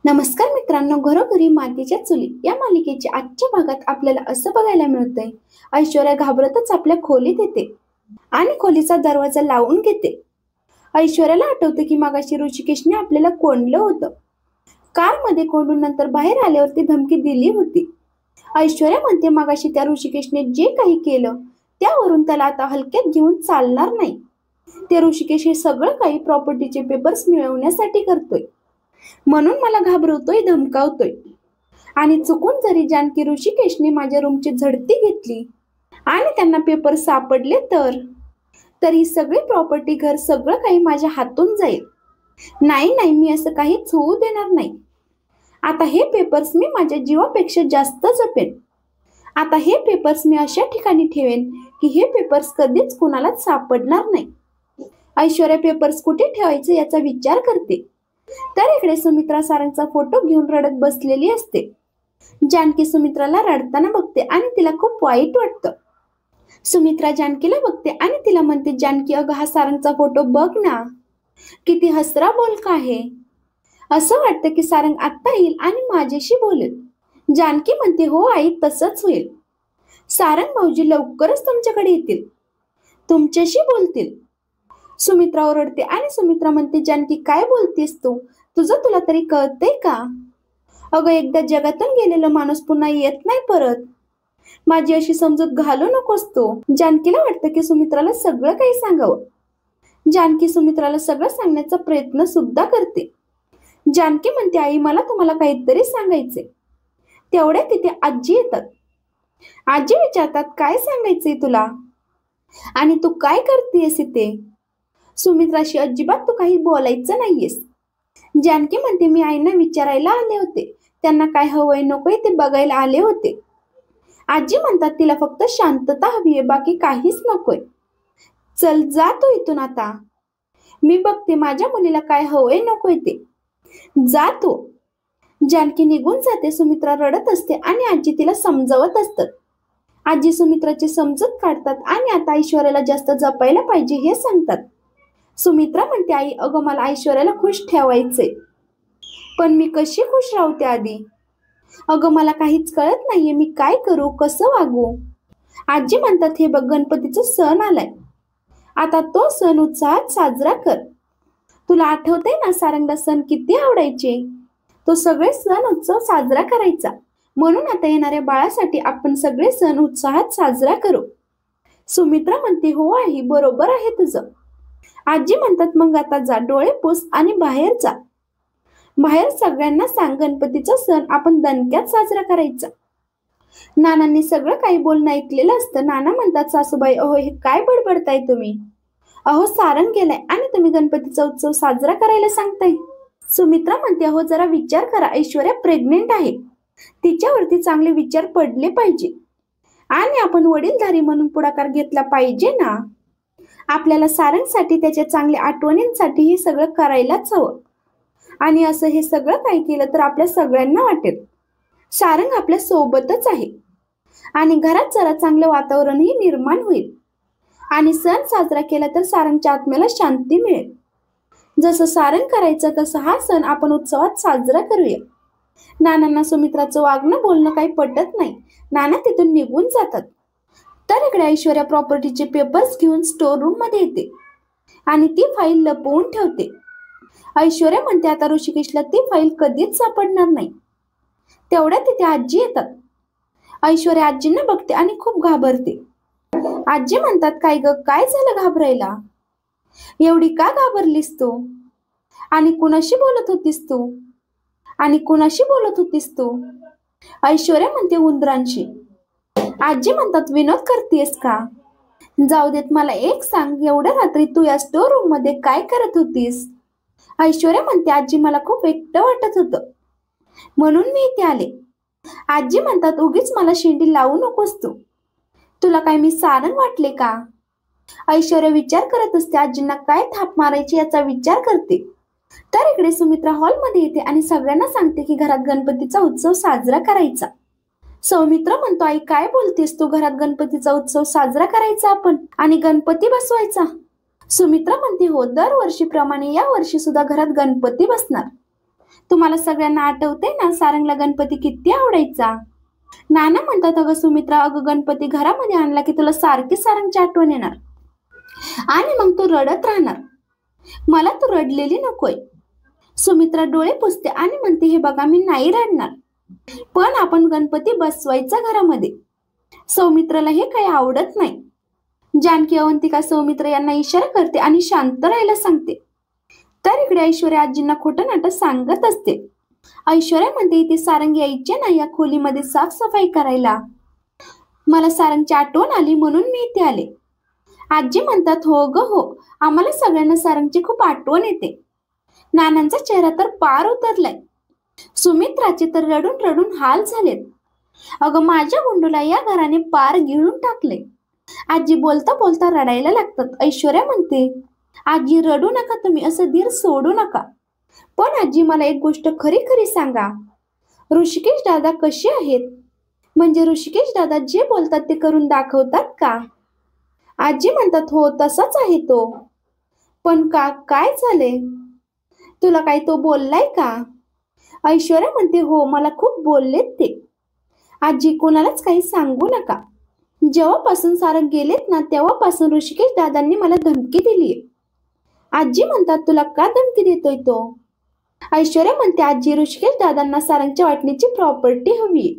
नमस्कार मित्रांनो, घरोघरी मातीच्या चुली या मालिकेच्या आजच्या भागात आपल्याला असं बघायला मिळतंय. ऐश्वर्या घाबरतच आपल्या खोलीत येते आणि खोलीचा दरवाजा लावून घेते. ऐश्वर्याला आठवते की मागाशी ऋषिकेशने आपल्याला कोंडलं होतं. कारमध्ये कोंडून नंतर बाहेर आल्यावरती धमकी दिली होती. ऐश्वर्या म्हणते मागाशी त्या ऋषिकेशने जे काही केलं त्यावरून त्याला आता हलक्यात घेऊन चालणार नाही. ते ऋषिकेश हे सगळं काही प्रॉपर्टीचे पेपर्स मिळवण्यासाठी करतोय, म्हणून मला घाबरवतोय, धमकावतोय. आणि चुकून जरी जानकी ऋषिकेशने माझ्या रूमची झडती घेतली आणि त्यांना पेपर सापडले तर ही सगळी प्रॉपर्टी, घर, सगळं काही माझ्या हातून जाईल. नाही नाही, मी असं काहीच होऊ देणार नाही. आता हे पेपर्स मी माझ्या जीवापेक्षा जास्त जपेन. आता हे पेपर्स मी अशा ठिकाणी ठेवेन की हे पेपर्स कधीच कुणालाच सापडणार नाही. ऐश्वर्या पेपर्स कुठे ठेवायचे याचा विचार करते. तर इकडे सुमित्रा सारंगचा फोटो घेऊन रडत बसलेली असते. जानकी सुमित्राला रडताना बघते आणि तिला खूप वाईट वाटतं. सुमित्रा जानकीला बघते आणि तिला म्हणते, जानकी अगं, हा सारंगचा फोटो बघ ना, किती हसरा बोलका आहे. असं वाटतं की सारंग आत्ता येईल आणि माझ्याशी बोलेल. जानकी म्हणते, हो आई, तसंच होईल. सारंग भाऊजी लवकरच तुमच्याकडे येतील, तुमच्याशी बोलतील. सुमित्रा ओरडते आणि सुमित्रा म्हणते, जानकी काय बोलतेस तू? तुला तरी कळतंय का? अगं, एकदा जगातून गेलेला माणूस पुन्हा येत नाही परत. माझी अशी समजूत घालू नकोस तू. जानकीला वाटतं की सुमित्राला सगळं काही सांगावं. जानकी सुमित्राला सगळं सांगण्याचा प्रयत्न सुद्धा करते. जानकी म्हणते, आई, मला तुम्हाला काहीतरी सांगायचे. तेवढ्या तिथे आजी येतात. आजी विचारतात, काय सांगायचंय तुला आणि तू काय करतेस इथे? सुमित्राशी अजिबात तू काही बोलायचं नाहीयेस. जानकी म्हणते, मी आईंना विचारायला आले होते. त्यांना काय हवंय नकोय ते बघायला आले होते. आजी म्हणतात, तिला फक्त शांतता हवीये, बाकी काहीच नकोय. चल, जा तू इथून आता. मी बघते माझ्या मुलीला काय हवंय नकोय ते. जा तू. जानकी निघून जाते. सुमित्रा रडत असते आणि आजी तिला समजावत असतात. आजी सुमित्राची समजूत काढतात आणि आता ऐश्वर्याला जास्त जपायला पाहिजे हे सांगतात. सुमित्रा म्हणते, आई, अगं, मला ऐश्वर्याला खुश ठेवायचे, पण मी कशी खुश राहू त्या आधी? अगं, मला काहीच कळत नाहीये, मी काय करू, कसं वागू? आजी म्हणतात, हे बघ, गणपतीचा सण आलाय. आता तो सण उत्साहात साजरा कर. तुला आठवतंय ना, सारंगला सण किती आवडायचे. तो सगळे सण उत्सव साजरा करायचा. म्हणून आता येणाऱ्या बाळासाठी आपण सगळे सण उत्साहात साजरा करू. सुमित्रा म्हणते, हो आई, बरोबर आहे तुझं. आजी म्हणतात, मग आता जा, डोळे पुस आणि बाहेर जा. बाहेर सगळ्यांना सांग, गणपतीचा सण आपण दणक्यात साजरा करायचा. नानांनी सगळं काही बोलणं ऐकलेलं असतं. नाना म्हणतात, सासूबाई, अहो, हे काय बडबडताय तुम्ही? अहो, सारंग गेलाय आणि तुम्ही गणपतीचा उत्सव साजरा करायला सांगताय. सुमित्रा म्हणते, अहो, जरा विचार करा, ऐश्वर्या प्रेग्नेंट आहे. तिच्यावरती चांगले विचार पडले पाहिजे आणि आपण वडीलधारी म्हणून पुढाकार घेतला पाहिजे ना. आपल्याला सारंगसाठी, त्याच्या चांगल्या आठवणींसाठी हे सगळं करायलाच हवं. आणि असं हे सगळं काही केलं तर आपल्या सगळ्यांना वाटेल सारंग आपल्या सोबतच आहे आणि घरात जरा चांगलं वातावरणही निर्माण होईल. आणि सण साजरा केला तर सारंगच्या आत्म्याला शांती मिळेल. जसं सारंग करायचं तसं हा सण आपण उत्सवात साजरा करूया. नानांना सुमित्राचं वागणं बोलणं काही पटत नाही. नाना तिथून निघून जातात. तर इकडे ऐश्वर्या प्रॉपर्टीचे पेपर्स घेऊन स्टोर रूम मध्ये येते आणि ती फाईल लपवून ठेवते. ऐश्वर्या म्हणते, आता ऋषिकेशला ती फाईल कधीच सापडणार नाही. तेवढ्या तिथे आजी येतात. ऐश्वर्या आजींना बघते आणि खूप घाबरते. आजी म्हणतात, काय ग, काय झालं घाबरायला? एवढी का घाबरलीस तू? आणि कुणाशी बोलत होतीस तू? आणि कुणाशी बोलत होतीस तू? ऐश्वर्या म्हणते, उंदरांशी. आजी म्हणतात, विनोद करतेस का? जाऊ देत, मला एक सांग, एवढ्या रात्री तू या स्टोर रूम मध्ये काय करत होतीस? ऐश्वर्या म्हणते, आजी, मला खूप एकटं वाटत होतं, म्हणून मी इथे आले. आजी म्हणतात, उगीच मला शेंडी लावू नकोस तू. तुला काय मी सारंग वाटले का? ऐश्वर्या विचार करत असते. आजींना काय थाप मारायची याचा विचार करते. तर इकडे सुमित्रा हॉलमध्ये येते आणि सगळ्यांना सांगते की घरात गणपतीचा उत्सव साजरा करायचा. सौमित्र म्हणतो, आई, काय बोलतेस तू? घरात गणपतीचा उत्सव साजरा करायचा आपण आणि गणपती बसवायचा? सुमित्रा म्हणते, हो, दरवर्षीप्रमाणे या वर्षी सुद्धा घरात गणपती बसणार. तुम्हाला सगळ्यांना आठवतंय ना सारंगला गणपती किती आवडायचा? नाना म्हणतात, अगं सुमित्रा, अगं गणपती घरामध्ये आणला की तुला सारखी सारंगची आठवण येणार आणि मग तू रडत राहणार. मला तू रडलेली नकोय. सुमित्रा डोळे पुसते आणि म्हणते, हे बघा मी नाही रडणार, पण आपण गणपती बसवायचा घरामध्ये. सौमित्राला हे काही आवडत नाही. जानकी अवंतिका सौमित्र यांना इशारा करते आणि शांत राहायला सांगते. तर इकडे ऐश्वर्या आजींना खोटं नाटक सांगत असते. ऐश्वर्या म्हणते, इथे सारंग यायचे ना या खोलीमध्ये साफसफाई करायला. मला सारंगची आठवण आली म्हणून मी इथे आले. आजी म्हणतात, हो ग हो, आम्हाला सगळ्यांना सारंगची खूप आठवण येते. नानांचा चेहरा तर पार उतरलाय. सुमित्राचे तर रडून रडून हाल झालेत. अगं माझ्या गुंडूला या घराने पार गिळून टाकले. आजी बोलता बोलता रडायला लागतात. ऐश्वर्या म्हणते, आजी रडू नका तुम्ही, असं धीर सोडू नका. पण आजी मला एक गोष्ट खरी खरी सांगा, ऋषिकेश दादा कसे आहेत? म्हणजे ऋषिकेश दादा जे बोलतात ते करून दाखवतात का? आजी म्हणतात, हो तसाच आहे तो. पण का, काय झाले? तुला काय तो बोललाय का? ऐश्वर्या म्हणते, हो मला खूप बोललेत ते. आजी कोणालाच काही सांगू नका. जेव्हापासून सारंग गेलेत ना तेव्हापासून ऋषिकेश दादांनी मला धमकी दिलीये. आजी म्हणतात, तुला का धमकी देतोय तो? ऐश्वर्या म्हणते, आजी ऋषिकेश दादांना सारंगच्या वाटणीची प्रॉपर्टी हवी,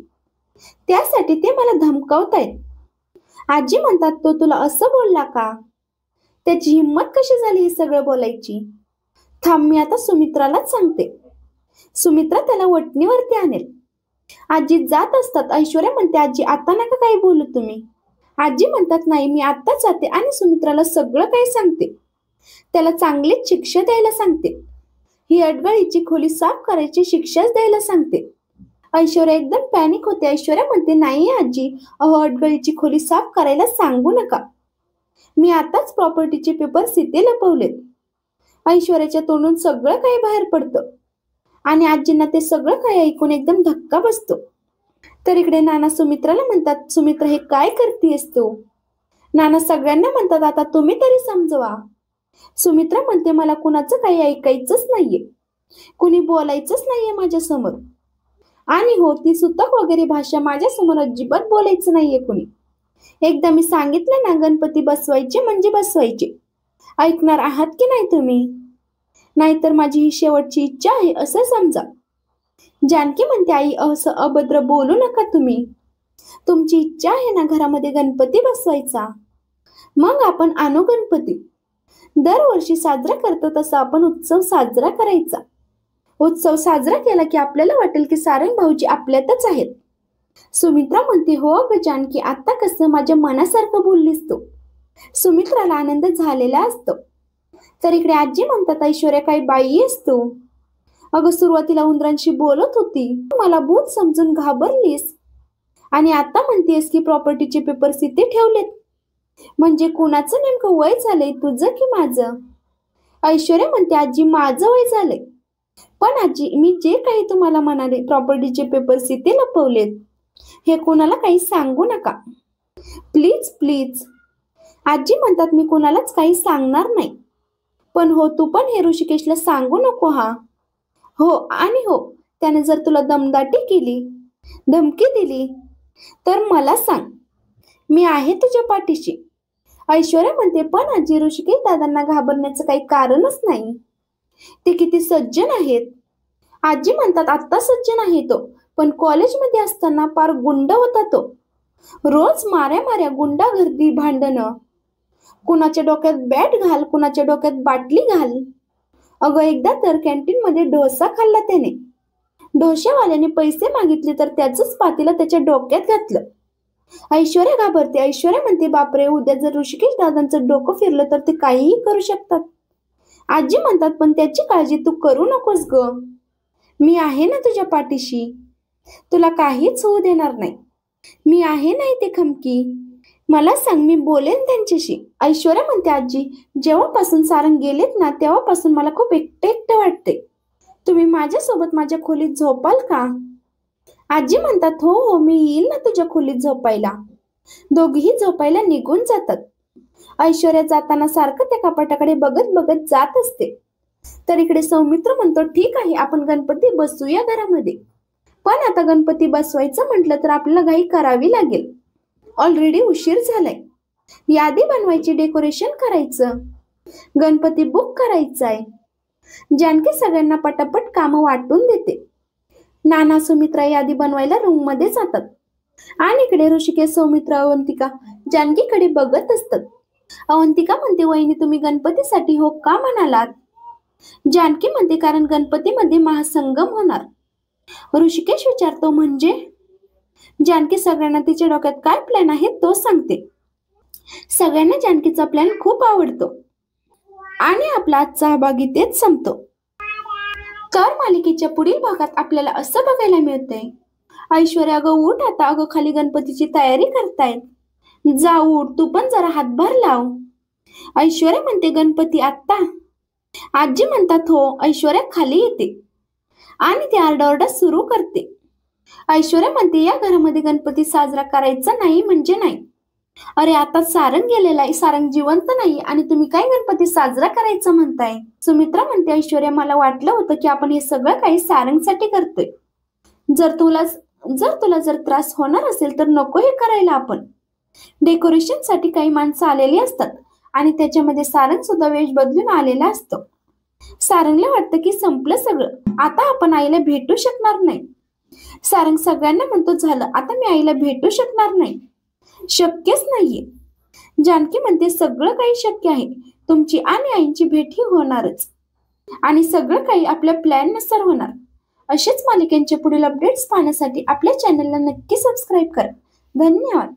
त्यासाठी ते मला धमकावतायत. आजी म्हणतात, तो तुला असं बोलला का? त्याची हिंमत कशी झाली हे सगळं बोलायची? थांब, मी आता सुमित्रालाच सांगते. सुमित्रा त्याला वटणीवरती आणेल. आजी जात असतात. ऐश्वर्या म्हणते, आजी आता नका काही बोलू तुम्ही. आजी म्हणतात, नाही मी आत्ताच जाते आणि सुमित्राला सगळं काही सांगते. त्याला चांगलीच शिक्षा द्यायला सांगते. ही अडगळीची खोली साफ करायची शिक्षाच द्यायला सांगते. ऐश्वर्या एकदम पॅनिक होते. ऐश्वर्या म्हणते, नाही आजी, अहो अडगळीची खोली साफ करायला सांगू नका. मी आताच प्रॉपर्टीचे पेपर इथे लपवलेत. ऐश्वर्याच्या तोंडून सगळं काही बाहेर पडतं आणि आजींना ते सगळं काही ऐकून एकदम धक्का बसतो. तर इकडे नाना सुमित्राला म्हणतात, सुमित्रा हे काय करतेस तू? नाना सगळ्यांना म्हणतात, आता तुम्ही तरी समजवा. सुमित्रा म्हणते, मला कुणाचं काही ऐकायचंच नाहीये, कुणी बोलायचंच नाहीये माझ्या समोर. आणि हो, ती सुतक वगैरे भाषा माझ्या समोर अजिबात बोलायचं नाहीये कुणी. एकदा मी सांगितलं ना, गणपती बसवायचे म्हणजे बसवायचे. ऐकणार आहात की नाही तुम्ही? नाहीतर माझी ही शेवटची इच्छा आहे असं समजा. जानकी म्हणते, आई असं अभद्र बोलू नका तुम्ही. तुमची इच्छा आहे ना घरामध्ये गणपती बसवायचा, मग आपण आणू गणपती. दरवर्षी साजरा करतो तसा आपण उत्सव साजरा करायचा. उत्सव साजरा केला की आपल्याला वाटेल की सारंग भाऊजी आपल्यातच आहेत. सुमित्रा म्हणते, हो अगं जानकी, आता कसं माझ्या मनासारखं बोललीस तू. सुमित्राला आनंद झालेला असतो. तर इकडे आजी म्हणतात, ऐश्वर्या काही बाई आहेस तू. अगं सुरुवातीला उंदरांशी बोलत होती, मला भूत समजून घाबरलीस आणि आता म्हणतेस की प्रॉपर्टीचे पेपर्स इथे ठेवलेत. म्हणजे कुणाचं नेमकं वय झालंय, तुझं की माझं? ऐश्वर्या म्हणते, आजी माझं वय झालंय, पण आजी मी जे काही तुम्हाला म्हणाले प्रॉपर्टीचे पेपर्स इथे लपवलेत, हे कोणाला काही सांगू नका प्लीज प्लीज. आजी म्हणतात, मी कोणालाच काही सांगणार नाही, पण हो तू पण हे ऋषिकेशला सांगू नको हा. हो आणि हो, त्याने जर तुला दमदाटी केली, धमकी दिली तर मला सांग, मी आहे तुझ्या पाठीशी. ऐश्वर्या म्हणते, पण आजी ऋषिकेश दादांना घाबरण्याचं काही कारणच नाही, ते किती सज्जन आहेत. आजी म्हणतात, आत्ता सज्जन आहे तो, पण कॉलेजमध्ये असताना फार गुंड होता तो. रोज माऱ्या गुंडागर्दी, भांडणं, कुणाच्या डोक्यात बॅट घाल, कुणाच्या डोक्यात बाटली घाल. अगं एकदा तर कॅन्टीन मध्ये डोसा खाल्ला त्याने. डोशावाल्याने पैसे मागितले तर त्याचंच पातेलं त्याच्या डोक्यात घातलं. ऐश्वर्या घाबरते. ऐश्वर्या म्हणते, बापरे, उद्या जर ऋषिकेश दादांचं डोकं फिरलं तर ते काहीही करू शकतात. आजी म्हणतात, पण त्याची काळजी तू करू नकोस ग, मी आहे ना तुझ्या पाठीशी, तुला काहीच होऊ देणार नाही. मी आहे ना इथे खमकी, मला सांग, मी बोलेन त्यांच्याशी. ऐश्वर्या म्हणते, आजी जेव्हापासून सारंग गेलेत ना तेव्हापासून मला खूप एकटं एकटं वाटते. तुम्ही माझ्यासोबत माझ्या खोलीत झोपाल का? आजी म्हणतात, हो हो, मी येईल ना तुझ्या खोलीत झोपायला. दोघीही झोपायला निघून जातात. ऐश्वर्या जाताना सारखं त्या कपाटाकडे बघत बघत जात असते. तर इकडे सौमित्र म्हणतो, ठीक आहे, आपण गणपती बसवूया घरामध्ये. पण आता गणपती बसवायचं म्हटलं तर आपल्याला घाई करावी लागेल. ऑलरेडी उशीर झालाय. यादी बनवायची, डेकोरेशन करायचं, गणपती बुक करायचाय. जानकी सगळ्यांना पटापट कामं वाटून देते. नाना सुमित्रा यादी बनवायला रूम मध्ये जातात आणि इकडे ऋषिकेश, सौमित्र, अवंतिका जानकीकडे बघत असतात. अवंतिका म्हणते, वहिनी तुम्ही गणपतीसाठी हो का म्हणालात? जानकी म्हणते, कारण गणपतीमध्ये महासंगम होणार. ऋषिकेश विचारतो, म्हणजे? जानकी सगळ्यांना तिच्या डोक्यात काय प्लॅन आहे तो सांगते. सगळ्यांना जानकीचा प्लॅन खूप आवडतो आणि आपला आजचा हा भाग इथेच संपतो. तर मालिकेच्या पुढील भागात आपल्याला असं बघायला मिळतंय, ऐश्वर्या अगं उठ आता, अगं खाली गणपतीची तयारी करतायत, जा उठ तू पण जरा हातभार लाव. ऐश्वर्या म्हणते, गणपती आत्ता? आजी म्हणतात हो. ऐश्वर्या खाली येते आणि ती आरडाओरडा सुरू करते. ऐश्वर्या म्हणते, या घरामध्ये गणपती साजरा करायचा नाही म्हणजे नाही. अरे आता सारंग गेलेला आहे, सारंग जिवंत नाही आणि तुम्ही काय गणपती साजरा करायचा म्हणताय? सुमित्रा म्हणते, ऐश्वर्या मला वाटलं होतं की आपण हे सगळं काही सारंगसाठी करतोय. जर तुला त्रास होणार असेल तर नको हे करायला. आपण डेकोरेशन साठी काही माणसं आलेली असतात आणि त्याच्यामध्ये सारंग सुद्धा वेश बदलून आलेला असतो. सारंगला वाटतं की संपलं सगळं, आता आपण आईला भेटू शकणार नाही. सारंग सगळ्यांना म्हणतो, झालं आता मी आईला भेटू शकणार नाही, शक्यच नाहीये. जानकी म्हणते, सगळं काही शक्य आहे, तुमची आणि आईची भेट ही होणारच आणि सगळं काही आपल्या प्लॅन नुसार होणार. असेच मालिकेचे पुढील अपडेट्स पाहण्यासाठी आपल्या चॅनलला नक्की सबस्क्राईब करा. धन्यवाद.